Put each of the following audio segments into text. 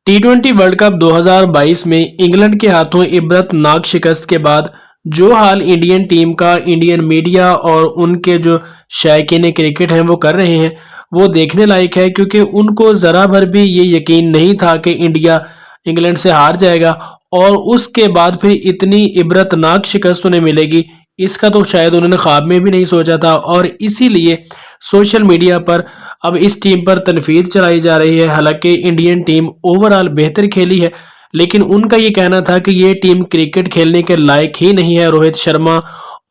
टी20 world cup 2022 में England के हाथों इबरतनाक शिकस्त के बाद जो हाल इंडियन टीम का इंडियन मीडिया और उनके जो शायकीन क्रिकेट हैं वो कर रहे हैं, वो देखने लायक है, क्योंकि उनको ज़रा भर भी ये यकीन नहीं था कि इंडिया इंग्लैंड से हार जाएगा और उसके बाद फिर इतनी इबरतनाक शिकस्त उन्हें मिलेगी। इसका तो शायद उन्होंने ख्वाब में भी नहीं सोचा था, और इसीलिए सोशल मीडिया पर अब इस टीम पर तनकीद चलाई जा रही है। हालांकि इंडियन टीम ओवरऑल बेहतर खेली है, लेकिन उनका ये कहना था कि ये टीम क्रिकेट खेलने के लायक ही नहीं है। रोहित शर्मा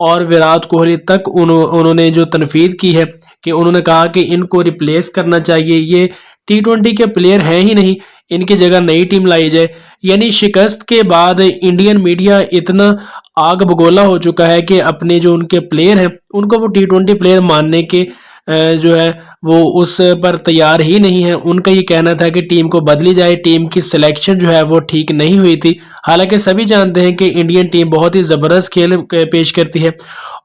और विराट कोहली तक उन्होंने जो तनकीद की है कि उन्होंने कहा कि इनको रिप्लेस करना चाहिए, ये टी20 के प्लेयर हैं ही नहीं, इनकी जगह नई टीम लाई जाए। यानी शिकस्त के बाद इंडियन मीडिया इतना आग बगोला हो चुका है कि अपने जो उनके प्लेयर हैं उनको वो टी20 प्लेयर मानने के जो है वो उस पर तैयार ही नहीं है। उनका ये कहना था कि टीम को बदली जाए, टीम की सिलेक्शन जो है वो ठीक नहीं हुई थी। हालांकि सभी जानते हैं कि इंडियन टीम बहुत ही ज़बरदस्त खेल पेश करती है,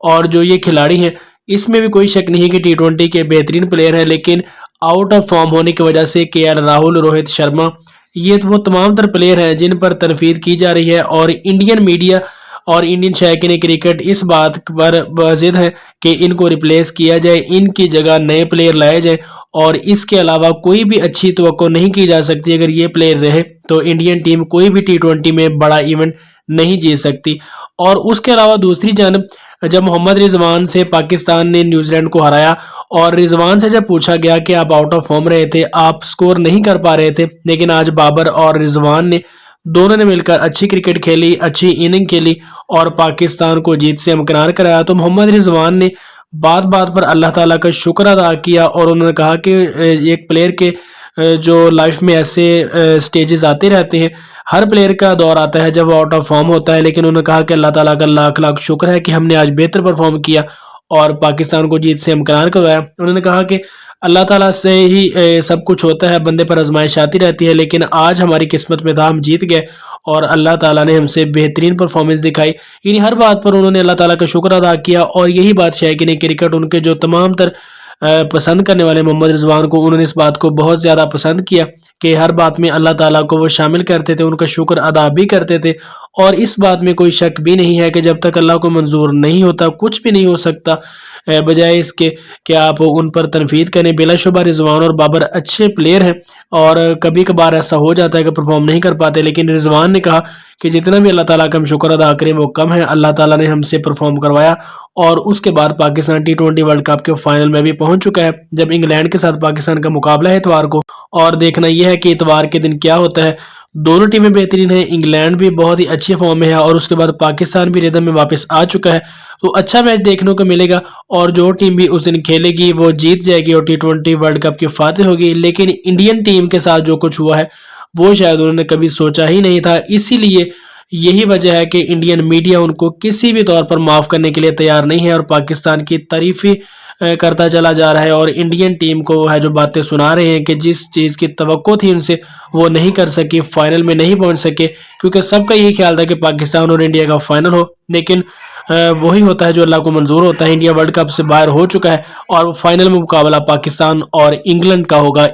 और जो ये खिलाड़ी हैं इसमें भी कोई शक नहीं है कि टी20 के बेहतरीन प्लेयर हैं, लेकिन आउट ऑफ फॉर्म होने की वजह से केएल राहुल, रोहित शर्मा, ये तो वो तमाम तर प्लेयर हैं जिन पर तनकीद की जा रही है। और इंडियन मीडिया और इंडियन शायकीन क्रिकेट इस बात पर वाजिद है कि इनको रिप्लेस किया जाए, इनकी जगह नए प्लेयर लाए जाए, और इसके अलावा कोई भी अच्छी तवक्को नहीं की जा सकती। अगर ये प्लेयर रहे तो इंडियन टीम कोई भी टी20 में बड़ा इवेंट नहीं जीत सकती। और उसके अलावा दूसरी जानब जब मोहम्मद रिजवान से पाकिस्तान ने न्यूजीलैंड को हराया, और रिजवान से जब पूछा गया कि आप आउट ऑफ फॉर्म रहे थे, आप स्कोर नहीं कर पा रहे थे, लेकिन आज बाबर और रिजवान ने दोनों ने मिलकर अच्छी क्रिकेट खेली, अच्छी इनिंग खेली और पाकिस्तान को जीत से हमकिनार कराया, तो मोहम्मद रिजवान ने बात बात पर अल्लाह ताला का शुक्र अदा किया। और उन्होंने कहा कि एक प्लेयर के जो लाइफ में ऐसे स्टेजेस आते रहते हैं, हर प्लेयर का दौर आता है जब वो आउट ऑफ फॉर्म होता है, लेकिन उन्होंने कहा कि अल्लाह ताला का लाख लाख शुक्र है कि हमने आज बेहतर परफॉर्म किया और पाकिस्तान को जीत से हमकिनार करवाया। उन्होंने कहा कि अल्लाह ताला से ही सब कुछ होता है, बंदे पर आजमाइश आती रहती है, लेकिन आज हमारी किस्मत में था, हम जीत गए और अल्लाह ताला ने हमसे बेहतरीन परफॉर्मेंस दिखाई। यानी हर बात पर उन्होंने अल्लाह ताला का शुक्र अदा किया, और यही बात शायकीन क्रिकेट उनके जो तमाम तर पसंद करने वाले मोहम्मद रिजवान को, उन्होंने इस बात को बहुत ज़्यादा पसंद किया कि हर बात में अल्लाह ताला को वो शामिल करते थे, उनका शुक्र अदा भी करते थे। और इस बात में कोई शक भी नहीं है कि जब तक अल्लाह को मंजूर नहीं होता कुछ भी नहीं हो सकता। बजाय इसके कि आप उन पर तनकीद करें, बिलाशुबा रिजवान और बाबर अच्छे प्लेयर हैं, और कभी कभार ऐसा हो जाता है कि परफॉर्म नहीं कर पाते, लेकिन रिजवान ने कहा कि जितना भी अल्लाह ताला का हम शुक्र अदा करें वो कम है। अल्लाह ताला ने हमसे परफॉर्म करवाया, और उसके बाद पाकिस्तान टी20 वर्ल्ड कप के फाइनल में भी पहुंच चुका है, जब इंग्लैंड के साथ पाकिस्तान का मुकाबला है इतवार को। और देखना यह है कि इतवार के दिन क्या होता है। दोनों टीमें बेहतरीन हैं, इंग्लैंड भी बहुत ही अच्छे फॉर्म में है, और उसके बाद पाकिस्तान भी रिदम में वापस आ चुका है, तो अच्छा मैच देखने को मिलेगा। और जो टीम भी उस दिन खेलेगी वो जीत जाएगी और टी20 वर्ल्ड कप की फातेह होगी। लेकिन इंडियन टीम के साथ जो कुछ हुआ है वो शायद उन्होंने कभी सोचा ही नहीं था, इसीलिए यही वजह है कि इंडियन मीडिया उनको किसी भी तौर पर माफ़ करने के लिए तैयार नहीं है, और पाकिस्तान की तारीफ़ी करता चला जा रहा है, और इंडियन टीम को है जो बातें सुना रहे हैं कि जिस चीज़ की तवक्को थी उनसे वो नहीं कर सकी, फाइनल में नहीं पहुंच सके, क्योंकि सबका यही ख्याल था कि पाकिस्तान और इंडिया का फाइनल हो। लेकिन वही होता है जो अल्लाह को मंजूर होता है। इंडिया वर्ल्ड कप से बाहर हो चुका है, और फाइनल में मुकाबला पाकिस्तान और इंग्लैंड का होगा।